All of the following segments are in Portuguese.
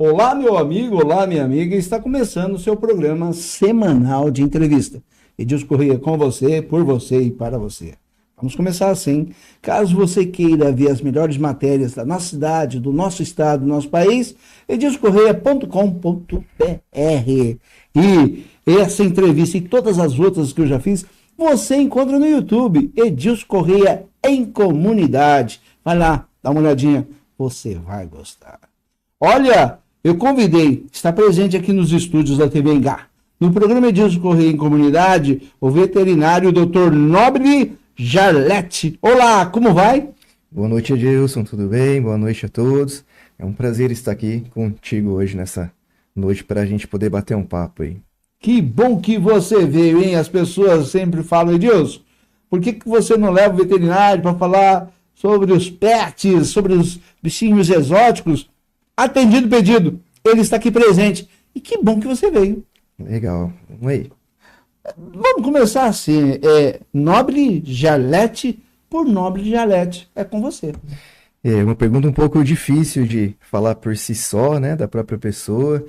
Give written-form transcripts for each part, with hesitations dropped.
Olá, meu amigo, olá, minha amiga. Está começando o seu programa semanal de entrevista. Edilson Corrêa com você, por você e para você. Vamos começar assim. Caso você queira ver as melhores matérias da nossa cidade, do nosso estado, do nosso país, edilsoncorreia.com.br. E essa entrevista e todas as outras que eu já fiz, você encontra no YouTube, Edilson Corrêa em Comunidade. Vai lá, dá uma olhadinha, você vai gostar. Olha, eu convidei, está presente aqui nos estúdios da TV Engá, no programa Edilson Corrêa em Comunidade, o veterinário Dr. Nobile Jarlete. Olá, como vai? Boa noite, Edilson, tudo bem? Boa noite a todos. É um prazer estar aqui contigo hoje nessa noite para a gente poder bater um papo aí. Que bom que você veio, hein? As pessoas sempre falam, Edilson, por que você não leva o veterinário para falar sobre os pets, sobre os bichinhos exóticos? Atendido o pedido, ele está aqui presente. E que bom que você veio. Legal, vamos aí. Vamos começar assim, Nobile Jarlete por Nobile Jarlete. É com você. É uma pergunta um pouco difícil de falar por si só, né, da própria pessoa,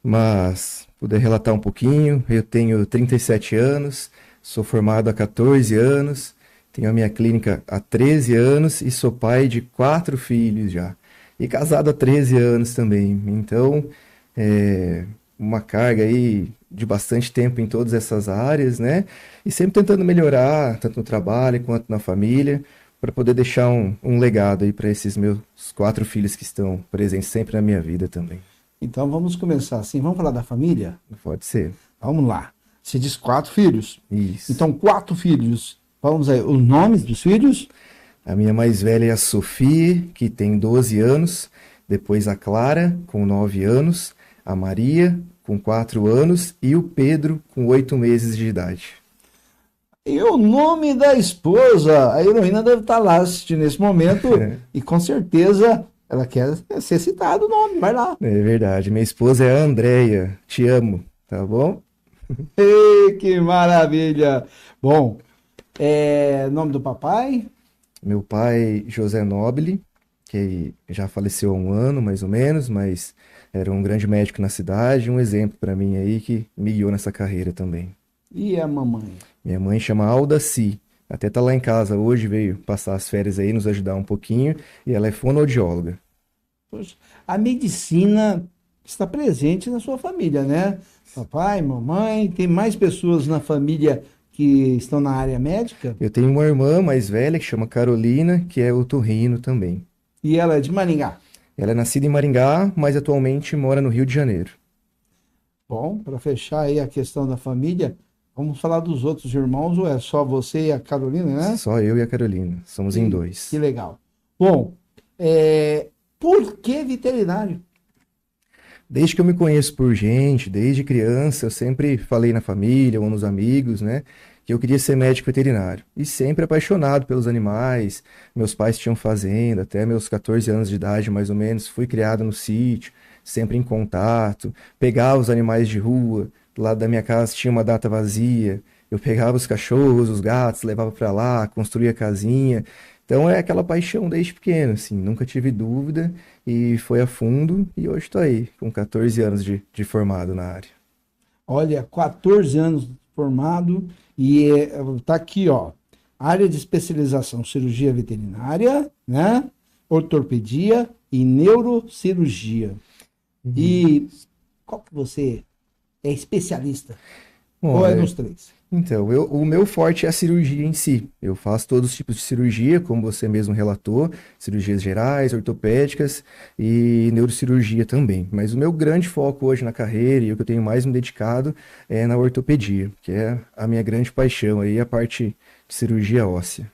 mas puder relatar um pouquinho. Eu tenho 37 anos, sou formado há 14 anos, tenho a minha clínica há 13 anos e sou pai de 4 filhos já. E casado há 13 anos também. Então, uma carga aí de bastante tempo em todas essas áreas, né? E sempre tentando melhorar, tanto no trabalho quanto na família, para poder deixar um legado aí para esses meus 4 filhos que estão presentes sempre na minha vida também. Então vamos começar assim, vamos falar da família? Pode ser. Vamos lá. Você diz 4 filhos? Isso. Então 4 filhos. Vamos aí, os nomes dos filhos? A minha mais velha é a Sofia, que tem 12 anos, depois a Clara, com 9 anos, a Maria, com 4 anos, e o Pedro, com 8 meses de idade. E o nome da esposa? A Heroína deve estar lá assistindo nesse momento e com certeza ela quer ser citada o nome, vai lá. É verdade, minha esposa é a Andréia, te amo, tá bom? Ei, que maravilha! Bom, nome do papai? Meu pai, José Nobile, que já faleceu há um ano, mais ou menos, mas era um grande médico na cidade, um exemplo para mim aí que me guiou nessa carreira também. E a mamãe? Minha mãe chama Aldaci, até tá lá em casa hoje, veio passar as férias aí, nos ajudar um pouquinho, e ela é fonoaudióloga. Poxa, a medicina está presente na sua família, né? Papai, mamãe, tem mais pessoas na família que estão na área médica? Eu tenho uma irmã mais velha que chama Carolina, que é otorrino também. E ela é de Maringá? Ela é nascida em Maringá, mas atualmente mora no Rio de Janeiro. Bom, para fechar aí a questão da família, vamos falar dos outros irmãos, ou é só você e a Carolina, né? Só eu e a Carolina, somos em 2. Que legal. Bom, por que veterinário? Desde que eu me conheço por gente, desde criança, eu sempre falei na família ou nos amigos, né, que eu queria ser médico veterinário. E sempre apaixonado pelos animais. Meus pais tinham fazenda, até meus 14 anos de idade, mais ou menos. Fui criado no sítio, sempre em contato. Pegava os animais de rua. Do lado da minha casa tinha uma data vazia. Eu pegava os cachorros, os gatos, levava para lá, construía casinha. Então é aquela paixão desde pequeno, assim, nunca tive dúvida e foi a fundo e hoje estou aí, com 14 anos de formado na área. Olha, 14 anos formado e tá aqui, ó, área de especialização cirurgia veterinária, né? Ortopedia e neurocirurgia. E qual que você é especialista? Bom, Ou é nos 3? Então, o meu forte é a cirurgia em si. Eu faço todos os tipos de cirurgia, como você mesmo relatou, cirurgias gerais, ortopédicas e neurocirurgia também. Mas o meu grande foco hoje na carreira e o que eu tenho mais me dedicado é na ortopedia, que é a minha grande paixão aí, a parte de cirurgia óssea.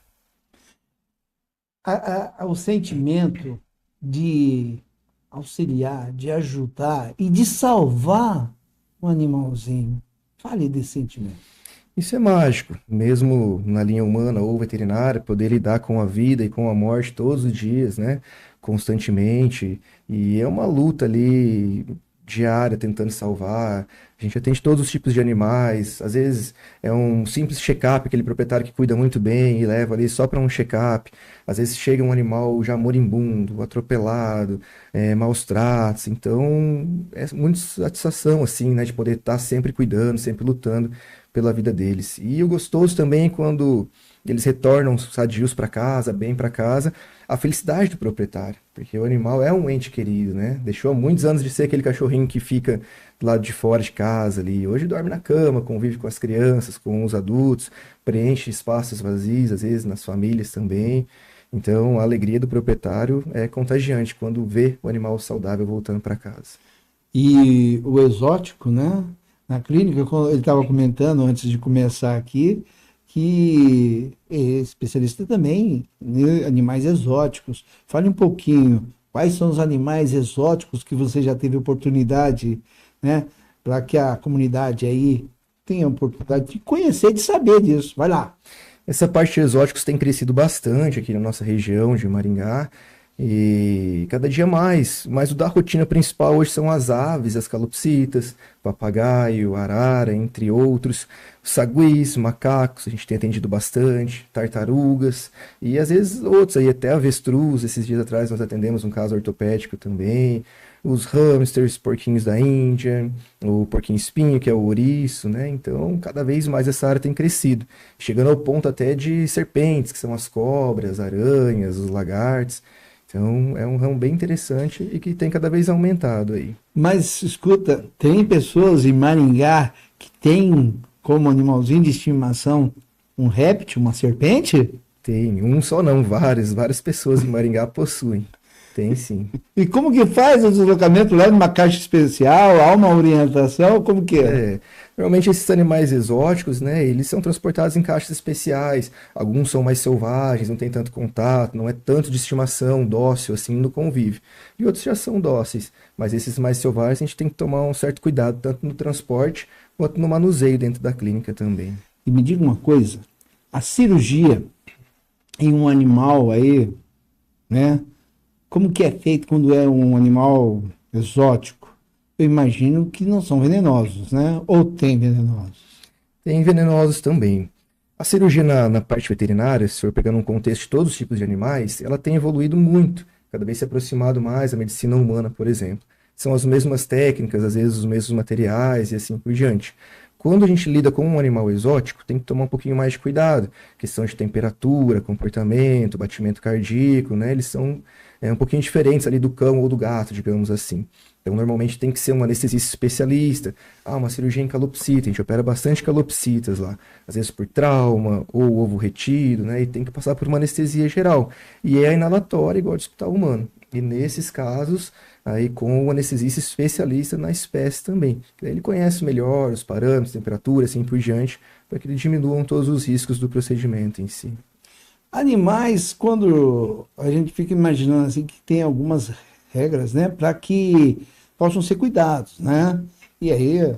O sentimento de auxiliar, de ajudar e de salvar um animalzinho. Fale desse sentimento. Isso é mágico, mesmo na linha humana ou veterinária, poder lidar com a vida e com a morte todos os dias, né? Constantemente. E é uma luta ali diária tentando salvar. A gente atende todos os tipos de animais. Às vezes é um simples check-up, aquele proprietário que cuida muito bem e leva ali só para um check-up. Às vezes chega um animal já moribundo, atropelado, maus tratos. Então é muita satisfação assim, né, de poder estar sempre cuidando, sempre lutando pela vida deles. E o gostoso também é quando eles retornam sadios para casa, bem para casa, a felicidade do proprietário, porque o animal é um ente querido, né? Deixou há muitos anos de ser aquele cachorrinho que fica do lado de fora de casa ali. Hoje dorme na cama, convive com as crianças, com os adultos, preenche espaços vazios, às vezes nas famílias também. Então, a alegria do proprietário é contagiante quando vê o animal saudável voltando para casa. E o exótico, né? Na clínica, ele estava comentando antes de começar aqui, que é especialista também em animais exóticos. Fale um pouquinho, quais são os animais exóticos que você já teve oportunidade, né? Para que a comunidade aí tenha a oportunidade de conhecer, de saber disso. Vai lá. Essa parte de exóticos tem crescido bastante aqui na nossa região de Maringá. E cada dia mais, mas o da rotina principal hoje são as aves, as calopsitas, papagaio, arara, entre outros, saguis, macacos, a gente tem atendido bastante, tartarugas e às vezes outros aí, até avestruz. Esses dias atrás nós atendemos um caso ortopédico também, os hamsters, porquinhos da Índia, o porquinho espinho, que é o ouriço, né? Então, cada vez mais essa área tem crescido, chegando ao ponto até de serpentes, que são as cobras, aranhas, os lagartos. Então, é um ramo bem interessante e que tem cada vez aumentado aí. Mas, escuta, tem pessoas em Maringá que tem como animalzinho de estimação um réptil, uma serpente? Tem, um só não, várias pessoas em Maringá possuem. Tem sim. E como que faz o deslocamento? Leva uma caixa especial, há uma orientação, como que é? Normalmente esses animais exóticos, né, eles são transportados em caixas especiais. Alguns são mais selvagens, não tem tanto contato, não é tanto de estimação, dócil assim no convívio. E outros já são dóceis, mas esses mais selvagens a gente tem que tomar um certo cuidado, tanto no transporte quanto no manuseio dentro da clínica também. E me diga uma coisa, a cirurgia em um animal aí, né? Como que é feito quando é um animal exótico? Eu imagino que não são venenosos, né? Ou tem venenosos? Tem venenosos também. A cirurgia na parte veterinária, se for pegando um contexto de todos os tipos de animais, ela tem evoluído muito, cada vez se aproximado mais da medicina humana, por exemplo. São as mesmas técnicas, às vezes os mesmos materiais e assim por diante. Quando a gente lida com um animal exótico, tem que tomar um pouquinho mais de cuidado. Questão de temperatura, comportamento, batimento cardíaco, né? Eles são um pouquinho diferentes ali do cão ou do gato, digamos assim. Então, normalmente tem que ser um anestesista especialista. Uma cirurgia em calopsita, a gente opera bastante calopsitas lá. Às vezes por trauma ou ovo retido, né? E tem que passar por uma anestesia geral. E é inalatória, igual de hospital humano. E nesses casos, aí com o anestesista especialista na espécie também. Ele conhece melhor os parâmetros, temperatura, assim por diante, para que eles diminuam todos os riscos do procedimento em si. Animais, quando a gente fica imaginando assim que tem algumas regras, né, para que possam ser cuidados, né? E aí,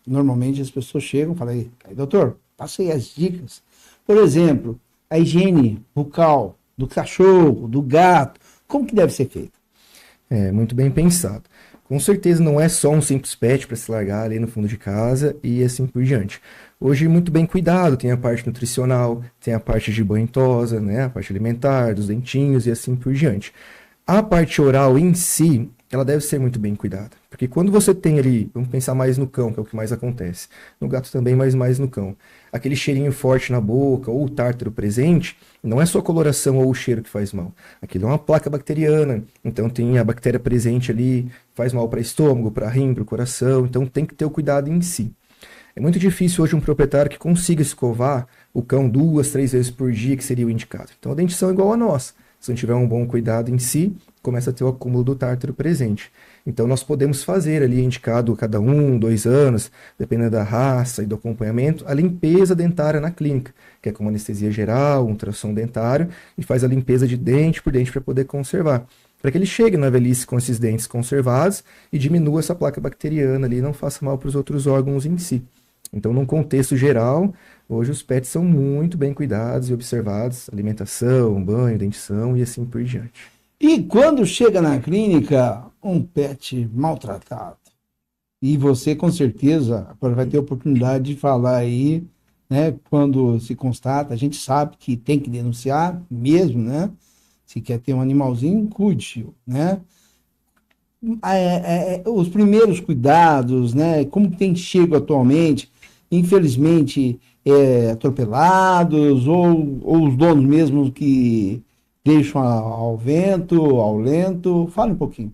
normalmente as pessoas chegam e falam, aí, doutor, passa aí as dicas. Por exemplo, a higiene bucal do cachorro, do gato, como que deve ser feita? Muito bem pensado. Com certeza não é só um simples pet para se largar ali no fundo de casa e assim por diante. Hoje, muito bem cuidado, tem a parte nutricional, tem a parte de banho e tosa, né, a parte alimentar, dos dentinhos e assim por diante. A parte oral em si, ela deve ser muito bem cuidada. Porque quando você tem ali, vamos pensar mais no cão, que é o que mais acontece. No gato também, mas mais no cão. Aquele cheirinho forte na boca ou o tártaro presente, não é só a coloração ou o cheiro que faz mal. Aquilo é uma placa bacteriana, então tem a bactéria presente ali, faz mal para estômago, para rim, para o coração, então tem que ter o cuidado em si. É muito difícil hoje um proprietário que consiga escovar o cão 2, 3 vezes por dia, que seria o indicado. Então a dentição é igual a nossa. Se não tiver um bom cuidado em si, começa a ter o acúmulo do tártaro presente. Então nós podemos fazer ali, indicado a cada 1, 2 anos, dependendo da raça e do acompanhamento, a limpeza dentária na clínica, que é com anestesia geral, um ultrassom dentário, e faz a limpeza de dente por dente para poder conservar. Para que ele chegue na velhice com esses dentes conservados e diminua essa placa bacteriana ali e não faça mal para os outros órgãos em si. Então, num contexto geral, hoje os pets são muito bem cuidados e observados, alimentação, banho, dentição e assim por diante. E quando chega na clínica um pet maltratado? E você, com certeza, agora vai ter oportunidade de falar aí, né? Quando se constata, a gente sabe que tem que denunciar mesmo, né? Se quer ter um animalzinho, cuide-o, né? Os primeiros cuidados, né? Como que tem chego atualmente, infelizmente, atropelados, ou os donos mesmo que deixam ao vento, ao lento. Fale um pouquinho.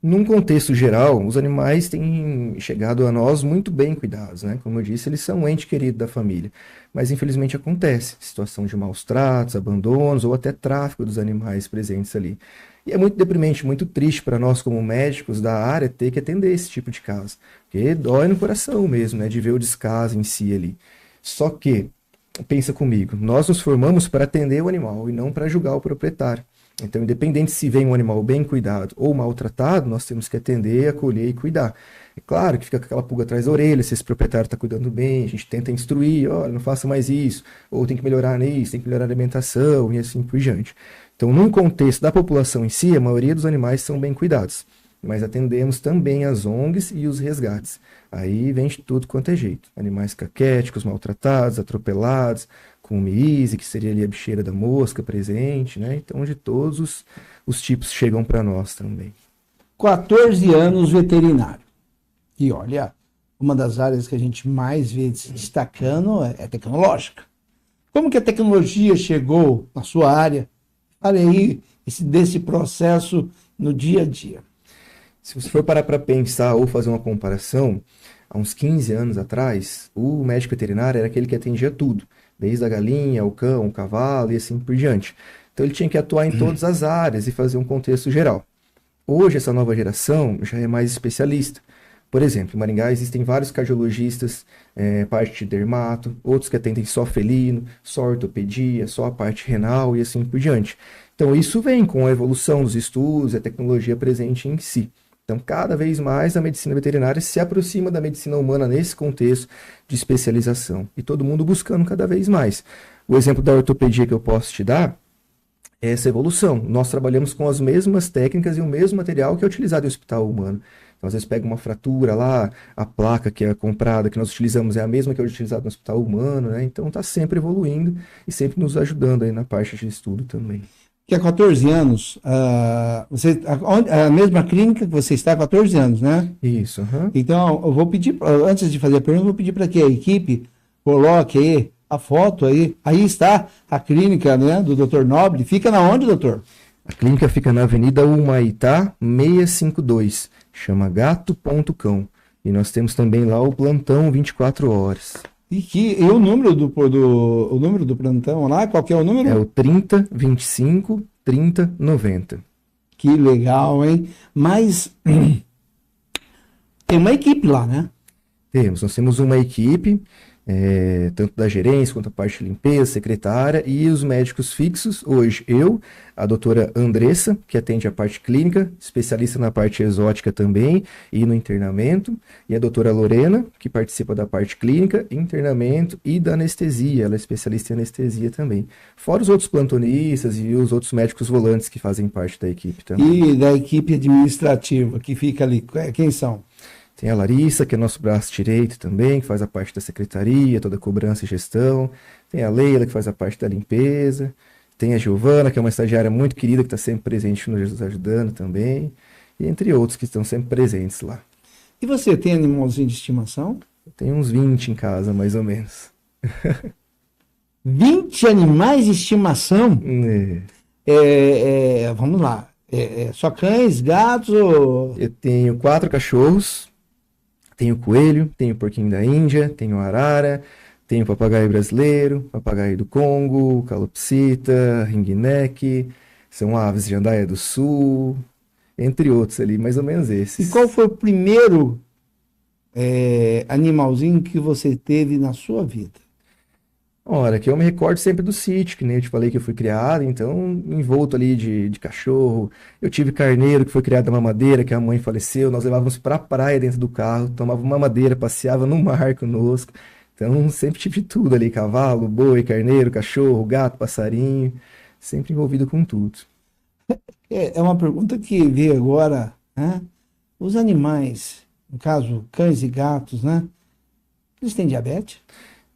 Num contexto geral, os animais têm chegado a nós muito bem cuidados, né? Como eu disse, eles são um ente querido da família. Mas infelizmente acontece situação de maus tratos, abandonos ou até tráfico dos animais presentes ali. E é muito deprimente, muito triste para nós como médicos da área ter que atender esse tipo de caso. Porque dói no coração mesmo, né? De ver o descaso em si ali. Só que, pensa comigo, nós nos formamos para atender o animal e não para julgar o proprietário. Então, independente se vem um animal bem cuidado ou maltratado, nós temos que atender, acolher e cuidar. É claro que fica com aquela pulga atrás da orelha, se esse proprietário está cuidando bem, a gente tenta instruir, olha, não faça mais isso, ou tem que melhorar nisso, tem que melhorar a alimentação e assim por diante. Então, num contexto da população em si, a maioria dos animais são bem cuidados, mas atendemos também as ONGs e os resgates. Aí vem de tudo quanto é jeito. Animais caquéticos, maltratados, atropelados, com miíse, que seria ali a bicheira da mosca presente, né? Então, de todos os tipos chegam para nós também. 14 anos veterinário. E olha, uma das áreas que a gente mais vê se destacando é tecnológica. Como que a tecnologia chegou na sua área? Fale aí desse processo no dia a dia. Se você for parar para pensar ou fazer uma comparação, há uns 15 anos atrás, o médico veterinário era aquele que atendia tudo, desde a galinha, o cão, o cavalo e assim por diante. Então ele tinha que atuar em todas as áreas e fazer um contexto geral. Hoje essa nova geração já é mais especialista. Por exemplo, em Maringá existem vários cardiologistas, parte de dermato, outros que atendem só felino, só ortopedia, só a parte renal e assim por diante. Então isso vem com a evolução dos estudos e a tecnologia presente em si. Então, cada vez mais a medicina veterinária se aproxima da medicina humana nesse contexto de especialização. E todo mundo buscando cada vez mais. O exemplo da ortopedia que eu posso te dar é essa evolução. Nós trabalhamos com as mesmas técnicas e o mesmo material que é utilizado em hospital humano. Então, às vezes pega uma fratura lá, a placa que é comprada, que nós utilizamos, é a mesma que é utilizada no hospital humano, né? Então, está sempre evoluindo e sempre nos ajudando aí na parte de estudo também. Que há 14 anos, a mesma clínica que você está há 14 anos, né? Isso. Então, eu vou pedir, antes de fazer a pergunta, eu vou pedir para que a equipe coloque aí a foto aí. Aí está a clínica, né, do Dr. Nobre. Fica na onde, doutor? A clínica fica na Avenida Humaitá 652, chama Gato.cão. E nós temos também lá o plantão 24 horas. E o número o número do plantão lá, qual que é o número? É o 3025 3090. Que legal, hein? Mas tem uma equipe lá, né? Nós temos uma equipe, tanto da gerência quanto a parte de limpeza, secretária e os médicos fixos. Hoje eu, a doutora Andressa, que atende a parte clínica, especialista na parte exótica também e no internamento, e a doutora Lorena, que participa da parte clínica, internamento e da anestesia. Ela é especialista em anestesia também. Fora os outros plantonistas e os outros médicos volantes que fazem parte da equipe também. E da equipe administrativa que fica ali, quem são? Tem a Larissa, que é nosso braço direito também, que faz a parte da secretaria, toda a cobrança e gestão. Tem a Leila, que faz a parte da limpeza. Tem a Giovana, que é uma estagiária muito querida, que está sempre presente nos ajudando também. E entre outros que estão sempre presentes lá. E você tem animalzinho de estimação? Eu tenho uns 20 em casa, mais ou menos. 20 animais de estimação? Vamos lá. Só cães, gatos ou... Eu tenho 4 cachorros. Tenho coelho, tenho porquinho da Índia, tenho arara, tenho papagaio brasileiro, papagaio do Congo, calopsita, ringneck, são aves de Andaia do Sul, entre outros ali, mais ou menos esses. E qual foi o primeiro animalzinho que você teve na sua vida? Ora, que eu me recordo sempre do sítio, que nem eu te falei que eu fui criado, então envolto ali de cachorro. Eu tive carneiro que foi criado da mamadeira, que a mãe faleceu, nós levávamos pra praia dentro do carro, tomava mamadeira, passeava no mar conosco. Então sempre tive de tudo ali, cavalo, boi, carneiro, cachorro, gato, passarinho, sempre envolvido com tudo. É uma pergunta que veio agora, né? Os animais no caso, cães e gatos, né? Eles têm diabetes?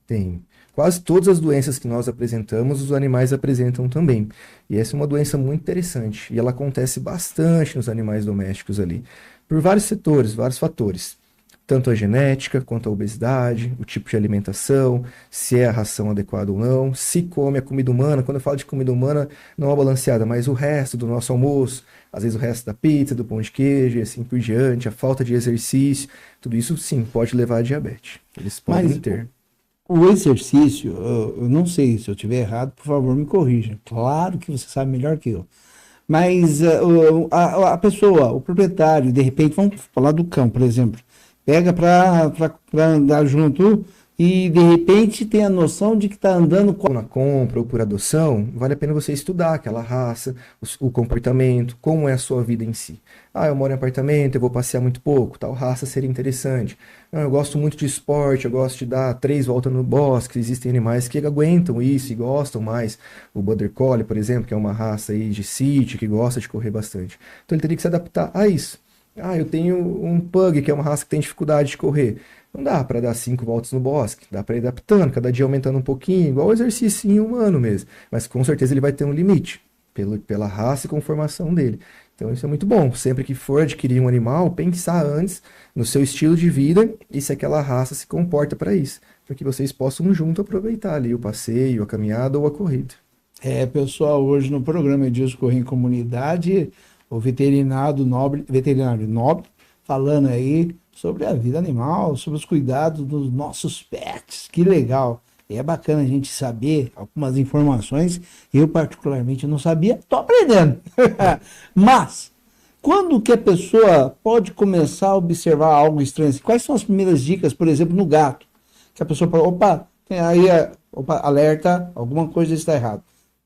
Tem. Quase todas as doenças que nós apresentamos, os animais apresentam também. E essa é uma doença muito interessante. E ela acontece bastante nos animais domésticos ali. Por vários setores, vários fatores. Tanto a genética, quanto a obesidade, o tipo de alimentação, se é a ração adequada ou não, se come a comida humana. Quando eu falo de comida humana, não é balanceada, mas o resto do nosso almoço, às vezes o resto da pizza, do pão de queijo e assim por diante, a falta de exercício, tudo isso sim pode levar a diabetes. Eles podem ter. O exercício, eu não sei se eu estiver errado, por favor me corrija. Claro que você sabe melhor que eu. Mas a pessoa, o proprietário, de repente, vamos falar do cão, por exemplo, pega para andar junto e de repente tem a noção de que está andando com... Na compra ou por adoção, vale a pena você estudar aquela raça, o comportamento, como é a sua vida em si. Ah, eu moro em apartamento, eu vou passear muito pouco, tal raça seria interessante. Não, eu gosto muito de esporte, eu gosto de dar 3 voltas no bosque, existem animais que aguentam isso e gostam mais. O Border Collie, por exemplo, que é uma raça aí de sítio, que gosta de correr bastante. Então ele teria que se adaptar a isso. Ah, eu tenho um Pug, que é uma raça que tem dificuldade de correr. Não dá para dar 5 voltas no bosque, dá para ir adaptando, cada dia aumentando um pouquinho, igual o exercício humano mesmo. Mas com certeza ele vai ter um limite, pela raça e conformação dele. Então isso é muito bom. Sempre que for adquirir um animal, pensar antes no seu estilo de vida e se aquela raça se comporta para isso. Para que vocês possam junto aproveitar ali o passeio, a caminhada ou a corrida. Pessoal, hoje no programa Edilson Corrêa em Comunidade, o veterinário nobre, falando aí sobre a vida animal, sobre os cuidados dos nossos pets. Que legal! E é bacana a gente saber algumas informações. Eu, particularmente, não sabia. Estou aprendendo. Mas, quando que a pessoa pode começar a observar algo estranho? Quais são as primeiras dicas, por exemplo, no gato? Que a pessoa fala, opa, alerta, alguma coisa está errada.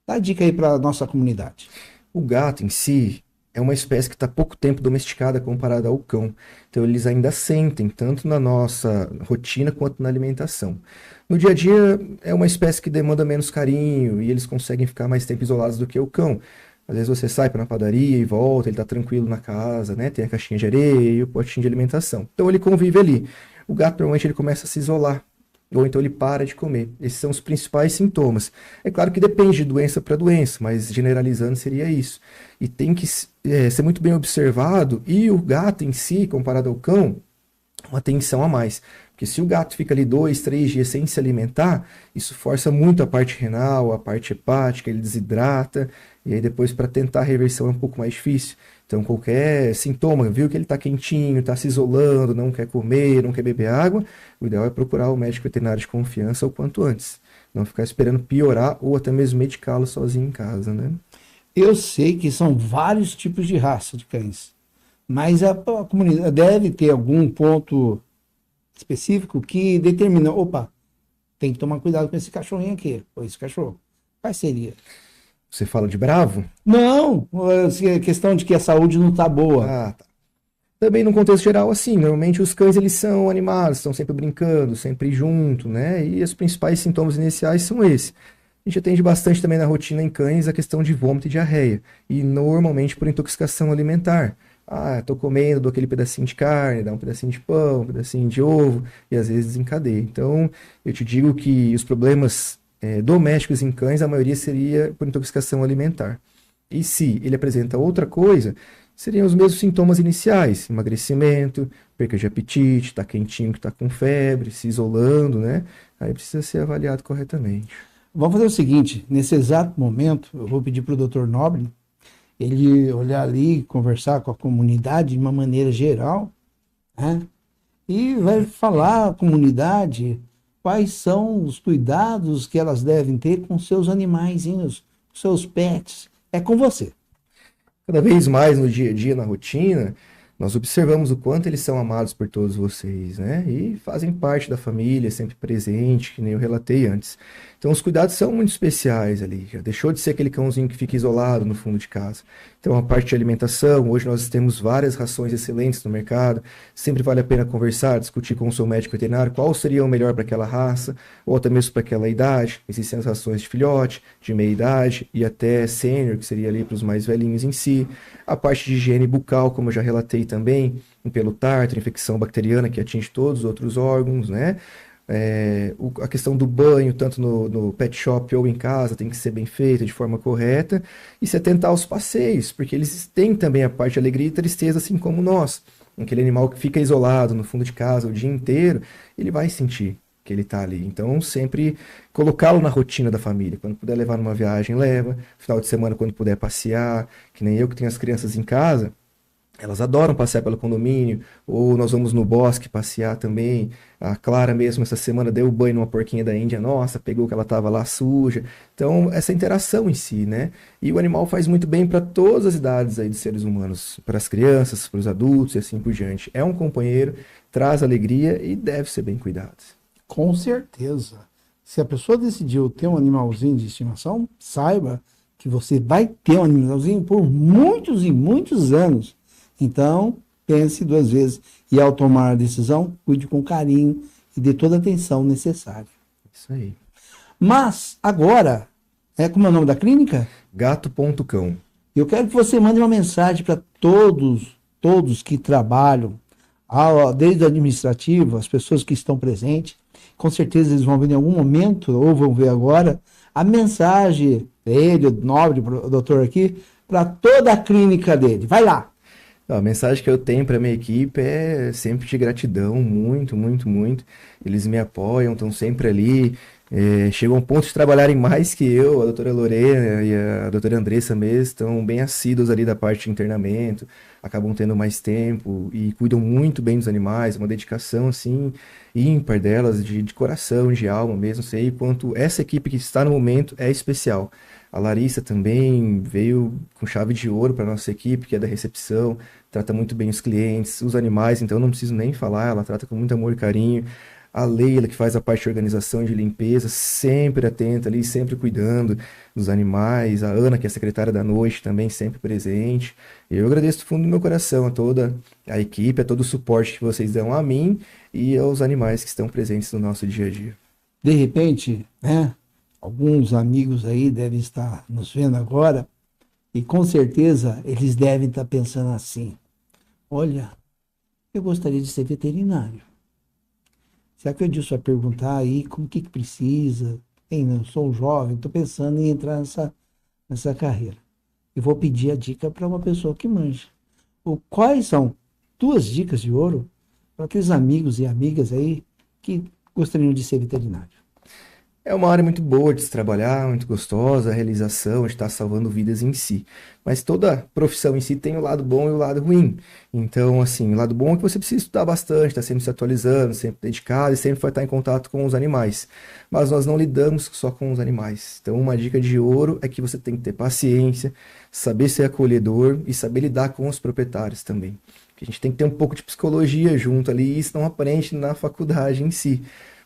Dá dica aí para a nossa comunidade. O gato em si é uma espécie que está pouco tempo domesticada comparada ao cão. Então eles ainda sentem, tanto na nossa rotina quanto na alimentação. No dia a dia é uma espécie que demanda menos carinho e eles conseguem ficar mais tempo isolados do que o cão. Às vezes você sai para a padaria e volta, ele está tranquilo na casa, né? Tem a caixinha de areia e o potinho de alimentação. Então ele convive ali. O gato normalmente ele começa a se isolar. Ou então ele para de comer. Esses são os principais sintomas. É claro que depende de doença para doença, mas generalizando seria isso. E tem que ser muito bem observado, e o gato em si, comparado ao cão, uma atenção a mais. Porque se o gato fica ali 2, 3 dias sem se alimentar, isso força muito a parte renal, a parte hepática, ele desidrata, e aí depois para tentar a reversão é um pouco mais difícil. Então qualquer sintoma, viu que ele está quentinho, está se isolando, não quer comer, não quer beber água, o ideal é procurar o médico veterinário de confiança o quanto antes. Não ficar esperando piorar ou até mesmo medicá-lo sozinho em casa, né? Eu sei que são vários tipos de raça de cães, mas a comunidade deve ter algum ponto específico que determina, opa, tem que tomar cuidado com esse cachorrinho aqui, ou esse cachorro. Qual seria? Você fala de bravo? Não, a questão de que a saúde não está boa. Ah, tá. Também no contexto geral, assim, normalmente os cães eles são animados, estão sempre brincando, sempre junto, né? E os principais sintomas iniciais são esses. A gente atende bastante também na rotina em cães a questão de vômito e diarreia. E normalmente por intoxicação alimentar. Ah, tô comendo, dou aquele pedacinho de carne, dá um pedacinho de pão, um pedacinho de ovo, e às vezes desencadeia. Então, eu te digo que os problemas domésticos em cães, a maioria seria por intoxicação alimentar. E se ele apresenta outra coisa, seriam os mesmos sintomas iniciais: emagrecimento, perca de apetite, tá quentinho que tá com febre, se isolando, né? Aí precisa ser avaliado corretamente. Vamos fazer o seguinte, nesse exato momento, eu vou pedir para o Dr. Nobre ele olhar ali, conversar com a comunidade de uma maneira geral, né? E vai falar à comunidade quais são os cuidados que elas devem ter com seus animaizinhos, seus pets. É com você. Cada vez mais no dia a dia, na rotina, nós observamos o quanto eles são amados por todos vocês, né? E fazem parte da família, sempre presente, que nem eu relatei antes. Então os cuidados são muito especiais ali. Já deixou de ser aquele cãozinho que fica isolado no fundo de casa. Então a parte de alimentação, hoje nós temos várias rações excelentes no mercado. Sempre vale a pena conversar, discutir com o seu médico veterinário qual seria o melhor para aquela raça, ou até mesmo para aquela idade. Existem as rações de filhote, de meia idade e até sênior, que seria ali para os mais velhinhos em si. A parte de higiene bucal, como eu já relatei também pelo tártaro, infecção bacteriana que atinge todos os outros órgãos, né? A questão do banho, tanto no pet shop ou em casa, tem que ser bem feita de forma correta, e se atentar aos passeios, porque eles têm também a parte de alegria e tristeza, assim como nós. Aquele animal que fica isolado no fundo de casa o dia inteiro, ele vai sentir que ele está ali. Então, sempre colocá-lo na rotina da família. Quando puder levar numa viagem, leva. Final de semana, quando puder passear, que nem eu que tenho as crianças em casa, elas adoram passear pelo condomínio, ou nós vamos no bosque passear também. A Clara mesmo, essa semana, deu banho numa porquinha da Índia nossa, pegou que ela estava lá suja. Então, essa interação em si, né? E o animal faz muito bem para todas as idades aí de seres humanos, para as crianças, para os adultos e assim por diante. É um companheiro, traz alegria e deve ser bem cuidado. Com certeza. Se a pessoa decidiu ter um animalzinho de estimação, saiba que você vai ter um animalzinho por muitos e muitos anos. Então, pense duas vezes. E ao tomar a decisão, cuide com carinho e dê toda a atenção necessária. Isso aí. Mas, agora, como é o nome da clínica? Gato.cão. Eu quero que você mande uma mensagem para todos que trabalham, desde o administrativo, as pessoas que estão presentes. Com certeza eles vão ver em algum momento, ou vão ver agora, a mensagem dele, o nobre doutor aqui, para toda a clínica dele. Vai lá. A mensagem que eu tenho para minha equipe é sempre de gratidão, muito, muito, muito. Eles me apoiam, estão sempre ali. Chegam ao ponto de trabalharem mais que eu, a doutora Lorena e a doutora Andressa mesmo, estão bem assíduos ali da parte de internamento, acabam tendo mais tempo e cuidam muito bem dos animais, uma dedicação assim ímpar delas, de coração, de alma mesmo. Sei quanto essa equipe que está no momento é especial. A Larissa também veio com chave de ouro para a nossa equipe, que é da recepção, trata muito bem os clientes, os animais, então não preciso nem falar, ela trata com muito amor e carinho. A Leila, que faz a parte de organização e de limpeza, sempre atenta ali, sempre cuidando dos animais. A Ana, que é a secretária da noite, também sempre presente. Eu agradeço do fundo do meu coração a toda a equipe, a todo o suporte que vocês dão a mim e aos animais que estão presentes no nosso dia a dia. De repente, alguns amigos aí devem estar nos vendo agora e com certeza eles devem estar pensando assim: olha, eu gostaria de ser veterinário. Será que o Edilson vai perguntar aí como que precisa? Eu sou um jovem, estou pensando em entrar nessa carreira. E vou pedir a dica para uma pessoa que manja. Quais são 2 dicas de ouro para aqueles amigos e amigas aí que gostariam de ser veterinário? É uma área muito boa de se trabalhar, muito gostosa, a realização de estar salvando vidas em si. Mas toda profissão em si tem o lado bom e o lado ruim. Então, assim, o lado bom é que você precisa estudar bastante, estar sempre se atualizando, sempre dedicado e sempre vai estar em contato com os animais. Mas nós não lidamos só com os animais. Então, uma dica de ouro é que você tem que ter paciência, saber ser acolhedor e saber lidar com os proprietários também. A gente tem que ter um pouco de psicologia junto ali e isso não aprende na faculdade em si.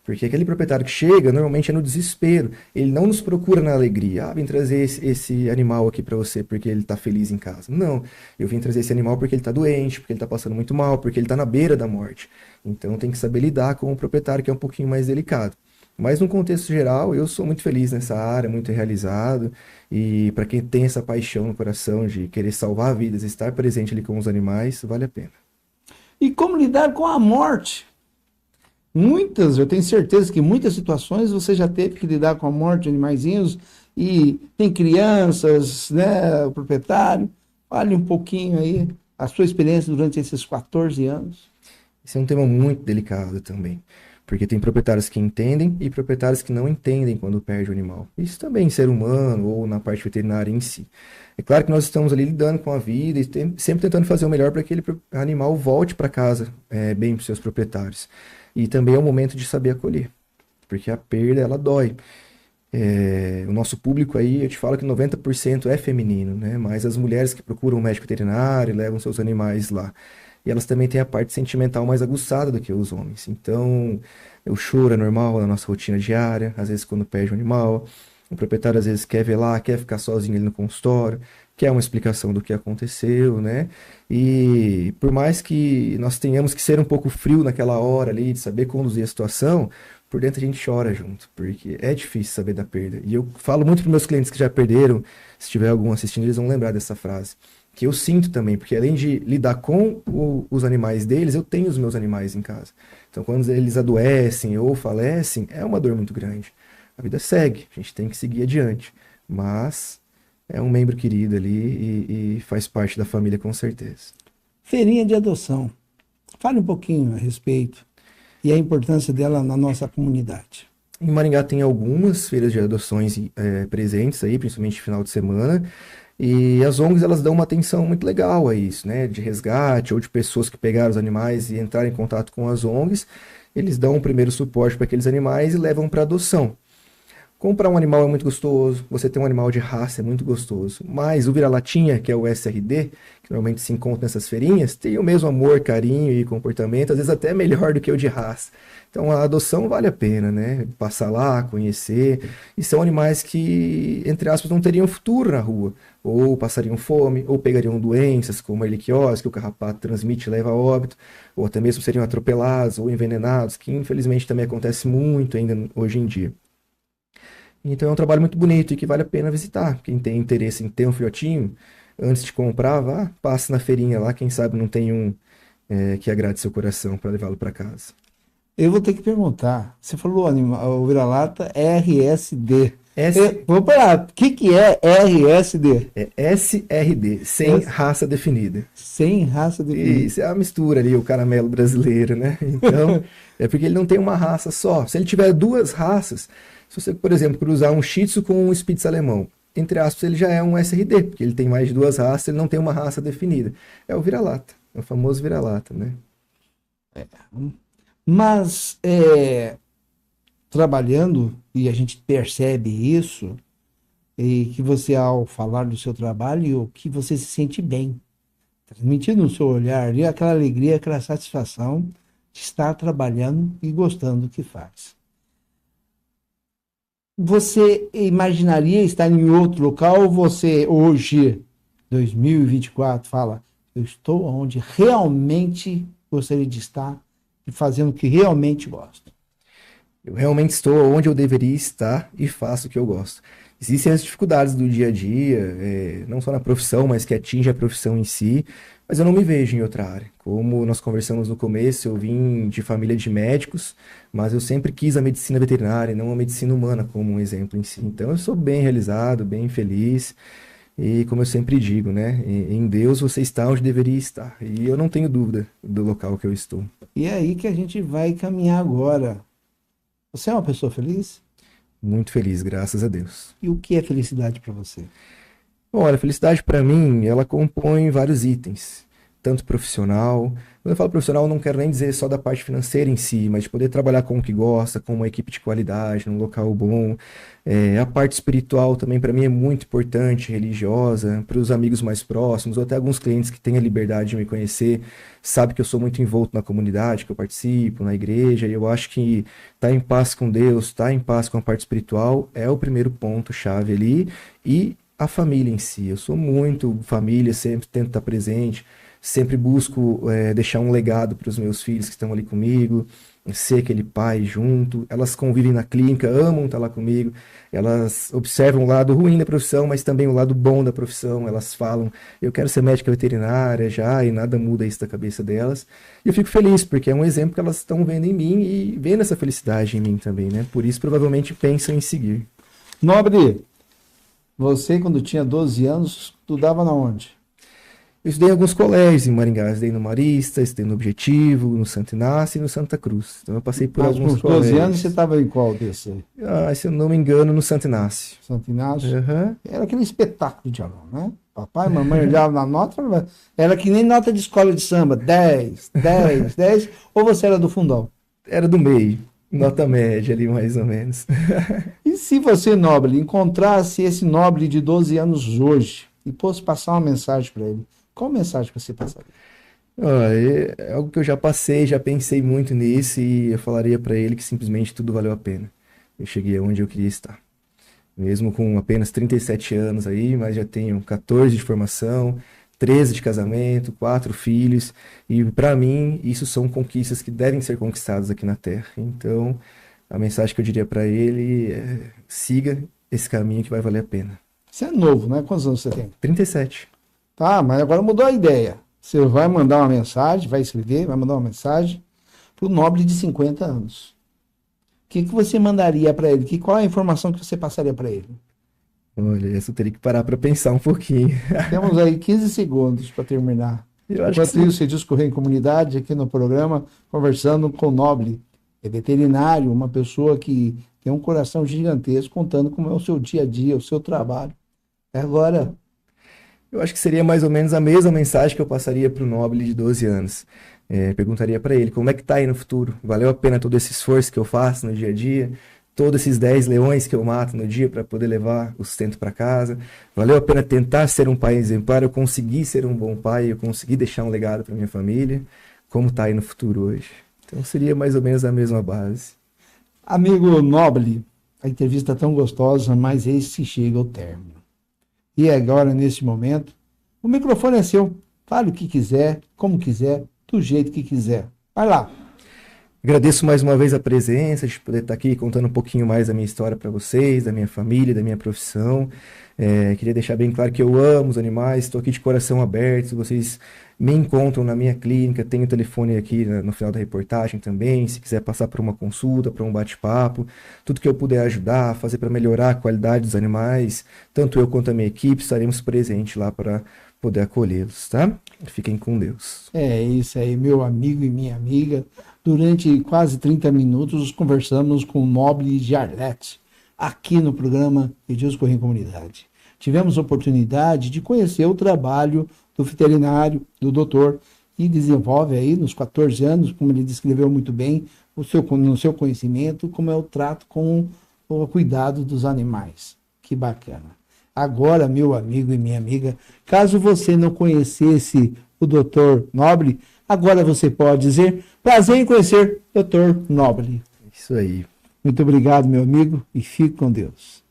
Porque aquele proprietário que chega, normalmente é no desespero. Ele não nos procura na alegria. Vim trazer esse animal aqui para você porque ele está feliz em casa. Não, eu vim trazer esse animal porque ele está doente, porque ele está passando muito mal, porque ele está na beira da morte. Então tem que saber lidar com o proprietário que é um pouquinho mais delicado. Mas no contexto geral, eu sou muito feliz nessa área, muito realizado. E para quem tem essa paixão no coração de querer salvar vidas, estar presente ali com os animais, vale a pena. E como lidar com a morte? Eu tenho certeza que muitas situações você já teve que lidar com a morte de animaizinhos e tem crianças, o proprietário. Fale um pouquinho aí a sua experiência durante esses 14 anos. Esse é um tema muito delicado também, porque tem proprietários que entendem e proprietários que não entendem quando perde o animal. Isso também em ser humano ou na parte veterinária em si. É claro que nós estamos ali lidando com a vida e sempre tentando fazer o melhor para que aquele animal volte para casa bem para os seus proprietários. E também é o momento de saber acolher, porque a perda, ela dói. O nosso público aí, eu te falo que 90% é feminino, né? Mas as mulheres que procuram um médico veterinário, levam seus animais lá. E elas também têm a parte sentimental mais aguçada do que os homens. Então, o choro é normal na nossa rotina diária, às vezes quando perde o animal. O proprietário às vezes quer ver lá, quer ficar sozinho ali no consultório, quer uma explicação do que aconteceu, né? E por mais que nós tenhamos que ser um pouco frio naquela hora ali, de saber conduzir a situação, por dentro a gente chora junto, porque é difícil saber da perda. E eu falo muito para meus clientes que já perderam, se tiver algum assistindo, eles vão lembrar dessa frase. que eu sinto também, porque além de lidar com os animais deles, eu tenho os meus animais em casa. Então, quando eles adoecem ou falecem, é uma dor muito grande. A vida segue, a gente tem que seguir adiante, mas é um membro querido ali e faz parte da família com certeza. Feirinha de adoção. Fale um pouquinho a respeito e a importância dela na nossa comunidade. Em Maringá tem algumas feiras de adoções presentes aí, principalmente no final de semana. E as ONGs, elas dão uma atenção muito legal a isso, né? De resgate ou de pessoas que pegaram os animais e entraram em contato com as ONGs. Eles dão um primeiro suporte para aqueles animais e levam para adoção. Comprar um animal é muito gostoso, você ter um animal de raça é muito gostoso, mas o vira-latinha, que é o SRD, que normalmente se encontra nessas feirinhas, tem o mesmo amor, carinho e comportamento, às vezes até melhor do que o de raça. Então a adoção vale a pena, né? Passar lá, conhecer, e são animais que, entre aspas, não teriam futuro na rua, ou passariam fome, ou pegariam doenças como a erliquiose, que o carrapato transmite e leva a óbito, ou até mesmo seriam atropelados ou envenenados, que infelizmente também acontece muito ainda hoje em dia. Então é um trabalho muito bonito e que vale a pena visitar. Quem tem interesse em ter um filhotinho, antes de comprar, vá, passe na feirinha lá, quem sabe não tem um que agrade seu coração para levá-lo para casa. Eu vou ter que perguntar. Você falou o vira-lata RSD. Vamos parar. O que é RSD? É SRD, sem raça definida. Sem raça definida. Isso é a mistura ali, o caramelo brasileiro, né? Então, é porque ele não tem uma raça só. Se ele tiver duas raças, se você, por exemplo, cruzar um Shih Tzu com um Spitz alemão, entre aspas, ele já é um SRD, porque ele tem mais de duas raças, ele não tem uma raça definida. É o vira-lata, é o famoso vira-lata, né? Mas, trabalhando, e a gente percebe isso, e que você, ao falar do seu trabalho, que você se sente bem, transmitindo no seu olhar ali aquela alegria, aquela satisfação de estar trabalhando e gostando do que faz. Você imaginaria estar em outro local ou você hoje, 2024, fala, eu estou onde realmente gostaria de estar e fazendo o que realmente gosto? Eu realmente estou onde eu deveria estar e faço o que eu gosto. Existem as dificuldades do dia a dia, não só na profissão, mas que atinge a profissão em si, mas eu não me vejo em outra área. Como nós conversamos no começo, eu vim de família de médicos, mas eu sempre quis a medicina veterinária e não a medicina humana como um exemplo em si. Então eu sou bem realizado, bem feliz e, como eu sempre digo, né, em Deus você está onde deveria estar. E eu não tenho dúvida do local que eu estou. E é aí que a gente vai caminhar agora. Você é uma pessoa feliz? Muito feliz, graças a Deus. E o que é felicidade para você? Olha, a felicidade para mim, ela compõe vários itens, tanto profissional. Quando eu falo profissional, eu não quero nem dizer só da parte financeira em si, mas de poder trabalhar com o que gosta, com uma equipe de qualidade, num local bom. A parte espiritual também para mim é muito importante, religiosa, para os amigos mais próximos, ou até alguns clientes que têm a liberdade de me conhecer, sabe que eu sou muito envolto na comunidade, que eu participo, na igreja, e eu acho que estar em paz com Deus, estar em paz com a parte espiritual é o primeiro ponto-chave ali, e a família em si. Eu sou muito família, sempre tento estar presente, sempre busco deixar um legado para os meus filhos que estão ali comigo, ser aquele pai junto. Elas convivem na clínica, amam estar lá comigo, elas observam o lado ruim da profissão, mas também o lado bom da profissão. Elas falam, eu quero ser médica veterinária já, e nada muda isso da cabeça delas. E eu fico feliz, porque é um exemplo que elas estão vendo em mim e vendo essa felicidade em mim também, né? Por isso, provavelmente, pensam em seguir. Nobre, você, quando tinha 12 anos, estudava na onde? Eu estudei em alguns colégios em Maringá. Eu estudei no Marista, estudei no Objetivo, no Santo Inácio e no Santa Cruz. Então eu passei por alguns colégios. 12 anos você estava em qual desse aí? Se eu não me engano, no Santo Inácio. Santo Inácio? Uhum. Era aquele espetáculo de aluno, né? Papai e mamãe olhavam na nota, era que nem nota de escola de samba, 10, 10, 10, ou você era do fundão? Era do meio. Nota média ali, mais ou menos. E se você, Nobre, encontrasse esse Nobre de 12 anos hoje e fosse passar uma mensagem para ele, qual mensagem você passaria? É algo que eu já passei, já pensei muito nisso e eu falaria para ele que simplesmente tudo valeu a pena. Eu cheguei aonde eu queria estar. Mesmo com apenas 37 anos aí, mas já tenho 14 de formação, 13 de casamento, 4 filhos, e para mim isso são conquistas que devem ser conquistadas aqui na Terra. Então, a mensagem que eu diria para ele é: siga esse caminho que vai valer a pena. Você é novo, né? Quantos anos você tem? 37. Tá, mas agora mudou a ideia. Você vai mandar uma mensagem, vai escrever, vai mandar uma mensagem para o nobre de 50 anos. O que você mandaria para ele? Qual é a informação que você passaria para ele? Olha, essa eu teria que parar para pensar um pouquinho. Temos aí 15 segundos para terminar. Eu acho Enquanto isso, você discorrer em comunidade aqui no programa, conversando com o Nobre. É veterinário, uma pessoa que tem um coração gigantesco, contando como é o seu dia a dia, o seu trabalho. Agora, Eu acho que seria mais ou menos a mesma mensagem que eu passaria para o Nobile de 12 anos. Perguntaria para ele como é que tá aí no futuro? Valeu a pena todo esse esforço que eu faço no dia a dia? Todos esses 10 leões que eu mato no dia para poder levar o sustento para casa? Valeu a pena tentar ser um pai exemplar? Eu consegui ser um bom pai, eu consegui deixar um legado para minha família? Como tá aí no futuro hoje? Então seria mais ou menos a mesma base. amigo Nobre, a entrevista é tão gostosa, mas esse chega ao término. E agora, nesse momento, o microfone é seu. Fale o que quiser, como quiser, do jeito que quiser. Vai lá. Agradeço mais uma vez a presença, de poder estar aqui contando um pouquinho mais da minha história para vocês, da minha família, da minha profissão. Queria deixar bem claro que eu amo os animais, estou aqui de coração aberto. Se vocês me encontram na minha clínica, tenho o telefone aqui no final da reportagem também. Se quiser passar por uma consulta, por um bate-papo, tudo que eu puder ajudar, fazer para melhorar a qualidade dos animais, tanto eu quanto a minha equipe estaremos presentes lá para poder acolhê-los, tá? Fiquem com Deus. É isso aí, meu amigo e minha amiga. Durante quase 30 minutos, conversamos com o Nobre de Arlete, aqui no programa Edilson Corrêa em Comunidade. Tivemos a oportunidade de conhecer o trabalho do veterinário, do doutor, e desenvolve aí nos 14 anos, como ele descreveu muito bem, no seu conhecimento, como é o trato com o cuidado dos animais. Que bacana. Agora, meu amigo e minha amiga, caso você não conhecesse o doutor Nobre, agora você pode dizer: prazer em conhecer o doutor Nobre. Isso aí. Muito obrigado, meu amigo, e fique com Deus.